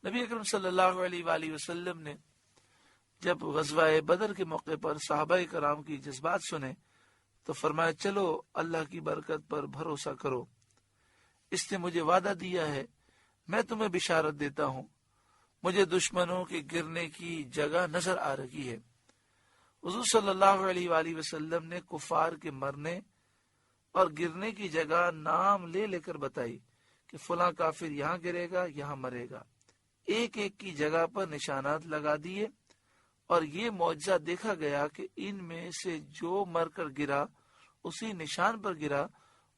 نبی اکرم صلی اللہ علیہ وآلہ وسلم نے جب غزوہ بدر کے موقع پر صحابہ کرام کی جذبات سنے تو فرمایا چلو اللہ کی برکت پر بھروسہ کرو، اس نے مجھے وعدہ دیا ہے، میں تمہیں بشارت دیتا ہوں، مجھے دشمنوں کے گرنے کی جگہ نظر آ رہی ہے۔ حضور صلی اللہ علیہ وآلہ وسلم نے کفار کے مرنے اور گرنے کی جگہ نام لے لے کر بتائی کہ فلاں کافر یہاں گرے گا، یہاں مرے گا، ایک ایک کی جگہ پر نشانات لگا دیے، اور یہ معجزہ دیکھا گیا کہ ان میں سے جو مر کر گرا اسی نشان پر گرا،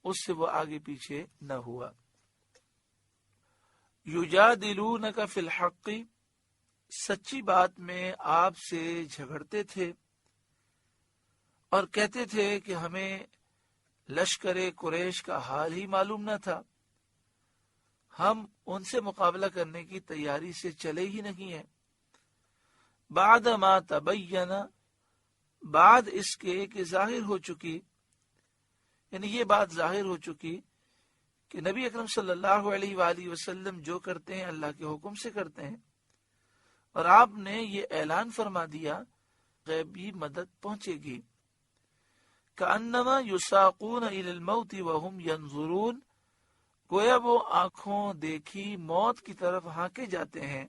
اس سے وہ آگے پیچھے نہ ہوا۔ یجادلونک فی الحق، سچی بات میں آپ سے جھگڑتے تھے اور کہتے تھے کہ ہمیں لشکر قریش کا حال ہی معلوم نہ تھا، ہم ان سے مقابلہ کرنے کی تیاری سے چلے ہی نہیں ہیں۔ بعد ما تبین، بعد اس کے کہ ظاہر ہو چکی، یعنی یہ بات ظاہر ہو چکی کہ نبی اکرم صلی اللہ علیہ وآلہ وسلم جو کرتے ہیں اللہ کے حکم سے کرتے ہیں، اور آپ نے یہ اعلان فرما دیا غیبی مدد پہنچے گی۔ کأنما یساقون الی الموت وهم ینظرون، گویا وہ آنکھوں دیکھی موت کی طرف ہانکے جاتے ہیں۔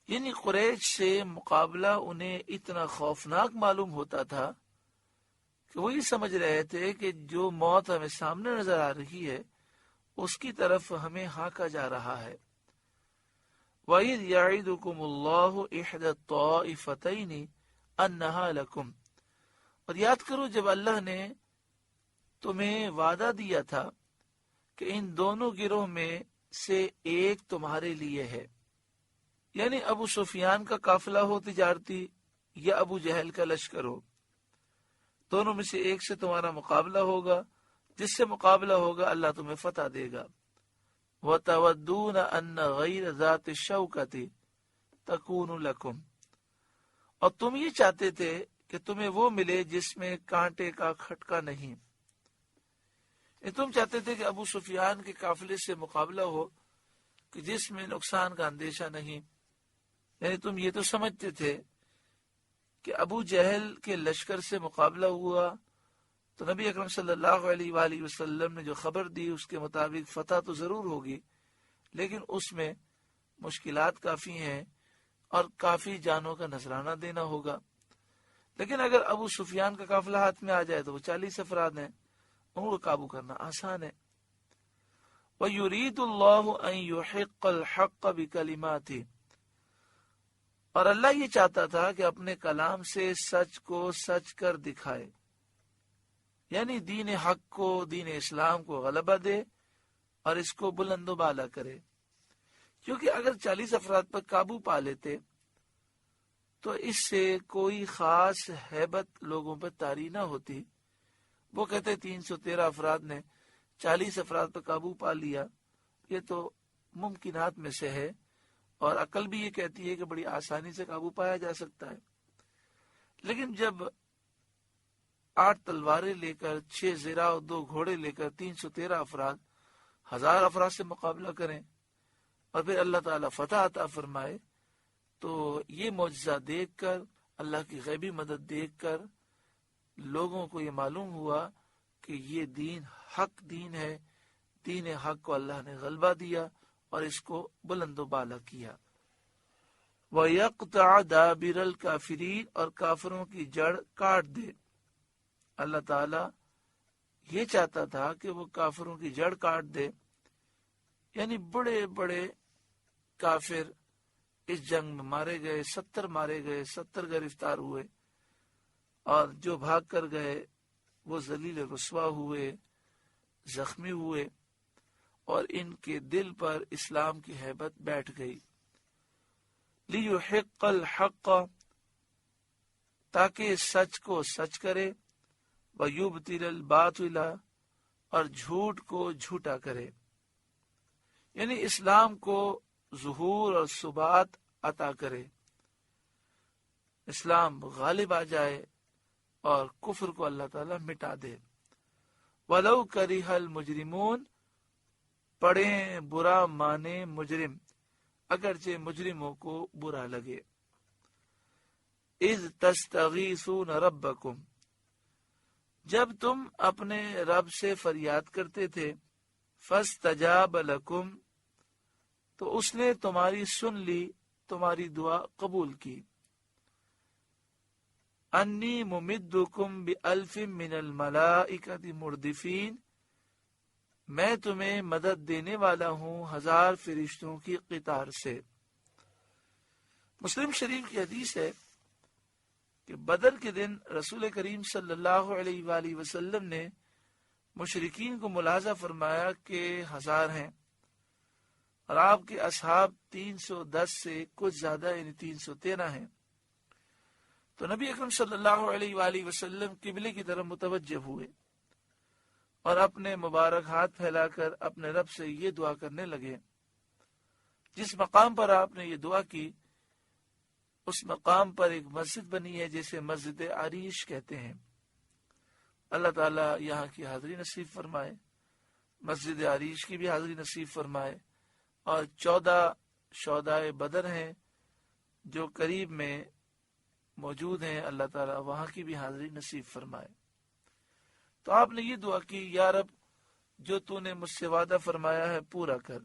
یعنی قریش سے مقابلہ انہیں اتنا خوفناک معلوم ہوتا تھا کہ وہ یہ سمجھ رہے تھے کہ جو موت ہمیں سامنے نظر آ رہی ہے اس کی طرف ہمیں ہانکا جا رہا ہے۔ وَإِذْ يَعِدُكُمُ اللَّهُ إِحْدَى الطَّائِفَتَيْنِ أَنَّهَا لَكُمْ، اور یاد کرو جب اللہ نے تمہیں وعدہ دیا تھا کہ ان دونوں گروہ میں سے ایک تمہارے لیے ہے، یعنی ابو سفیان کا قافلہ ہو تجارتی یا ابو جہل کا لشکر ہو، دونوں میں سے ایک سے تمہارا مقابلہ ہوگا، جس سے مقابلہ ہوگا اللہ تمہیں فتح دے گا۔ وَتَوَدُّونَ أَنَّ غَيْرَ ذَاتِ الشَّوْكَةِ تَكُونُ لَكُمْ، اور تم یہ چاہتے تھے کہ تمہیں وہ ملے جس میں کانٹے کا کھٹکا نہیں، تم چاہتے تھے کہ ابو سفیان کے قافلے سے مقابلہ ہو کہ جس میں نقصان کا اندیشہ نہیں، یعنی تم یہ تو سمجھتے تھے کہ ابو جہل کے لشکر سے مقابلہ ہوا تو نبی اکرم صلی اللہ علیہ وآلہ وسلم نے جو خبر دی اس کے مطابق فتح تو ضرور ہوگی، لیکن اس میں مشکلات کافی ہیں اور کافی جانوں کا نذرانہ دینا ہوگا۔ لیکن اگر ابو سفیان کا قافلہ ہاتھ میں آ جائے تو وہ 40 افراد ہیں، ان کو قابو کرنا آسان ہے۔ وَيُرِيدُ اللَّهُ أَن يُحِقَّ الْحَقَّ بِكَلِمَاتِهِ، اور اللہ یہ چاہتا تھا کہ اپنے کلام سے سچ کو سچ کر دکھائے، یعنی دین حق کو، دین اسلام کو غلبہ دے اور اس کو بلند و بالا کرے، کیونکہ اگر 40 افراد پر قابو پا لیتے تو اس سے کوئی خاص ہیبت لوگوں پر طاری نہ ہوتی۔ وہ کہتے 313 افراد نے 40 افراد پر قابو پا لیا، یہ تو ممکنات میں سے ہے، اور عقل بھی یہ کہتی ہے کہ بڑی آسانی سے قابو پایا جا سکتا ہے۔ لیکن جب 8 تلواریں لے کر، 6 زرہ اور 2 گھوڑے لے کر 313 افراد 1000 افراد سے مقابلہ کریں اور پھر اللہ تعالیٰ فتح عطا فرمائے، تو یہ معجزہ دیکھ کر، اللہ کی غیبی مدد دیکھ کر لوگوں کو یہ معلوم ہوا کہ یہ دین حق دین ہے، دین حق کو اللہ نے غلبہ دیا اور اس کو بلند و بالا کیا۔ وَيَقْطَعَ دَابِرَ الْكَافِرِينَ، اور کافروں کی جڑ کاٹ دے۔ اللہ تعالیٰ یہ چاہتا تھا کہ وہ کافروں کی جڑ کاٹ دے، یعنی بڑے بڑے کافر اس جنگ میں مارے گئے، 70 مارے گئے، 70 گرفتار ہوئے، اور جو بھاگ کر گئے وہ ذلیل رسوا ہوئے، زخمی ہوئے، اور ان کے دل پر اسلام کی ہیبت بیٹھ گئی۔ لِيُحِقَّ الْحَقَّ، تاکہ سچ کو سچ کرے، وَيُبْطِلَ الْبَاطِلَ، اور جھوٹ کو جھوٹا کرے، یعنی اسلام کو ظہور اور ثبات عطا کرے، اسلام غالب آ جائے اور کفر کو اللہ تعالیٰ مٹا دے۔ وَلَوْ كَرِهَ الْمُجْرِمُونَ، پڑھیں برا مانے مجرم، اگرچہ مجرموں کو برا لگے۔ اذ تستغیثون ربکم، جب تم اپنے رب سے فریاد کرتے تھے، فاستجاب لکم، تو اس نے تمہاری سن لی، تمہاری دعا قبول کی۔ انی ممدکم بألف من الملائکۃ مردفین، میں تمہیں مدد دینے والا ہوں 1000 فرشتوں کی قطار سے۔ مسلم شریف کی حدیث ہے کہ بدر کے دن رسول کریم صلی اللہ علیہ وآلہ وسلم نے مشرکین کو ملاحظہ فرمایا کہ 1000 ہیں، اور آپ کے اصحاب 310 سے کچھ زیادہ یعنی 313 ہیں۔ تو نبی اکرم صلی اللہ علیہ وآلہ وسلم قبلے کی طرف متوجہ ہوئے اور اپنے مبارک ہاتھ پھیلا کر اپنے رب سے یہ دعا کرنے لگے۔ جس مقام پر آپ نے یہ دعا کی اس مقام پر ایک مسجد بنی ہے جسے مسجد عریش کہتے ہیں۔ اللہ تعالیٰ یہاں کی حاضری نصیب فرمائے، مسجد عریش کی بھی حاضری نصیب فرمائے، اور 14 شہدائے بدر ہیں جو قریب میں موجود ہیں، اللہ تعالیٰ وہاں کی بھی حاضری نصیب فرمائے۔ تو آپ نے یہ دعا کی، یا رب جو تو نے مجھ سے وعدہ فرمایا ہے پورا کر،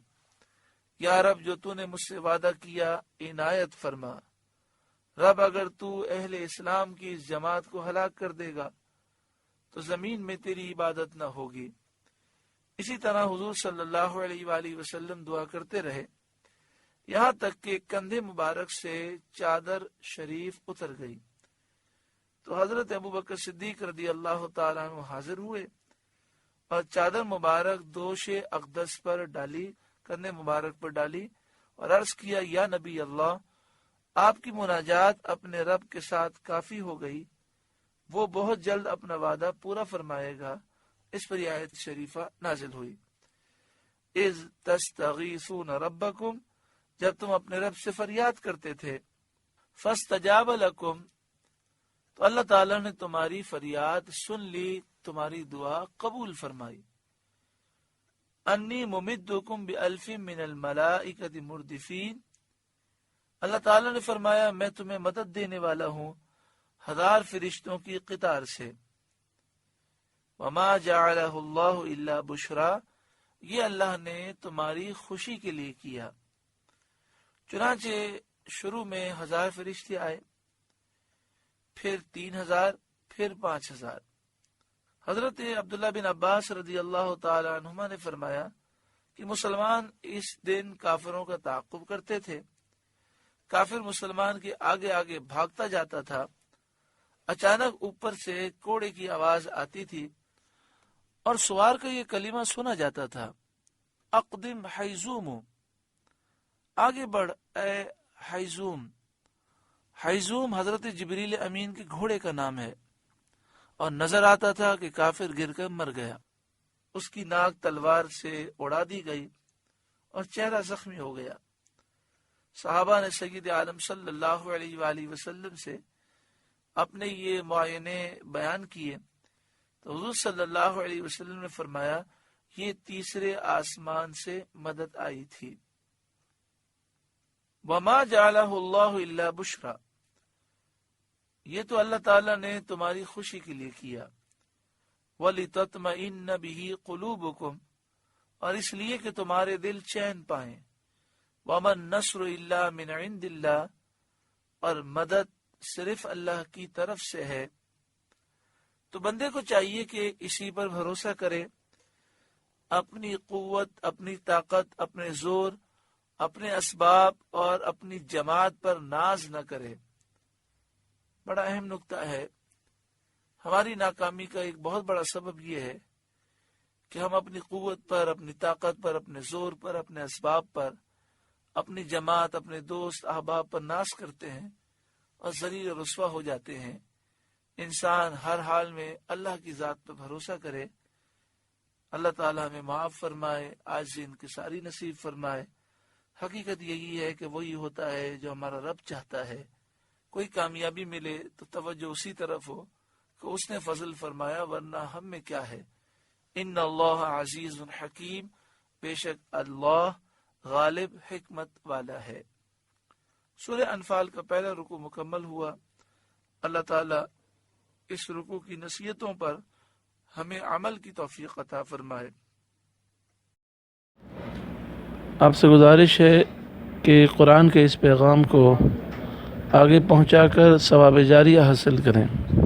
یا رب جو تو نے مجھ سے وعدہ کیا عنایت فرما، رب اگر تو اہل اسلام کی اس جماعت کو ہلاک کر دے گا تو زمین میں تیری عبادت نہ ہوگی۔ اسی طرح حضور صلی اللہ علیہ وآلہ وسلم دعا کرتے رہے، یہاں تک کہ کندھے مبارک سے چادر شریف اتر گئی۔ تو حضرت ابوبکر صدیق رضی اللہ تعالیٰ عنہ حاضر ہوئے اور چادر مبارک دوش اقدس پر ڈالی، کندھے مبارک پر ڈالی، اور عرض کیا، یا نبی اللہ، آپ کی مناجات اپنے رب کے ساتھ کافی ہو گئی، وہ بہت جلد اپنا وعدہ پورا فرمائے گا۔ اس پر یہ آیت شریفہ نازل ہوئی، اذ تستغیثون ربکم، جب تم اپنے رب سے فریاد کرتے تھے، فاستجاب لکم، تو اللہ تعالیٰ نے تمہاری فریاد سن لی، تمہاری دعا قبول فرمائی۔ انی ممدکم بألف من الملائکۃ مردفین، اللہ تعالیٰ نے فرمایا میں تمہیں مدد دینے والا ہوں 1000 فرشتوں کی قطار سے۔ وما جعلہ اللہ الا بشرا، یہ اللہ نے تمہاری خوشی کے لیے کیا۔ چنانچہ شروع میں 1000 فرشتے آئے، پھر 3000، پھر 5000۔ حضرت عبداللہ بن عباس رضی اللہ تعالی عنہما نے فرمایا کہ مسلمان اس دن کافروں کا تعاقب کرتے تھے، کافر مسلمان کے آگے آگے بھاگتا جاتا تھا، اچانک اوپر سے کوڑے کی آواز آتی تھی اور سوار کا یہ کلمہ سنا جاتا تھا، اقدم حیزوم، آگے بڑھ اے حیزوم۔ حیزوم حضرت جبریل امین کے گھوڑے کا نام ہے، اور نظر آتا تھا کہ کافر گر کر مر گیا، اس کی ناک تلوار سے اڑا دی گئی اور چہرہ زخمی ہو گیا۔ صحابہ نے سید عالم صلی اللہ علیہ وآلہ وسلم سے اپنے یہ معائنے بیان کیے تو حضور صلی اللہ علیہ وسلم نے فرمایا یہ تیسرے آسمان سے مدد آئی تھی۔ وما جعلہ اللہ الا بشرا، یہ تو اللہ تعالیٰ نے تمہاری خوشی کے لیے کیا۔ وَلِتَطْمَئِنَّ بِهِ قُلُوبُكُمْ، اور اس لیے کہ تمہارے دل چین پائیں۔ وَمَا النَّصْرُ إِلَّا مِنْ عِنْدِ اللَّهِ، اور مدد صرف اللہ کی طرف سے ہے۔ تو بندے کو چاہیے کہ اسی پر بھروسہ کرے، اپنی قوت، اپنی طاقت، اپنے زور، اپنے اسباب اور اپنی جماعت پر ناز نہ کرے۔ بڑا اہم نقطہ ہے، ہماری ناکامی کا ایک بہت بڑا سبب یہ ہے کہ ہم اپنی قوت پر، اپنی طاقت پر، اپنے زور پر، اپنے اسباب پر، اپنی جماعت، اپنے دوست احباب پر ناز کرتے ہیں اور ذلیل و رسوا ہو جاتے ہیں۔ انسان ہر حال میں اللہ کی ذات پر بھروسہ کرے، اللہ تعالیٰ ہمیں معاف فرمائے، عاجزی انکساری نصیب فرمائے۔ حقیقت یہی ہے کہ وہی ہوتا ہے جو ہمارا رب چاہتا ہے۔ کوئی کامیابی ملے تو توجہ اسی طرف ہو کہ اس نے فضل فرمایا، ورنہ ہم میں کیا ہے۔ ان اللہ عزیز حکیم، بے شک اللہ غالب حکمت والا ہے۔ سورہ انفال کا پہلا رکوع مکمل ہوا۔ اللہ تعالیٰ اس رکوع کی نصیحتوں پر ہمیں عمل کی توفیق عطا فرمائے۔ آپ سے گزارش ہے کہ قرآن کے اس پیغام کو آگے پہنچا کر ثواب جاریہ حاصل کریں۔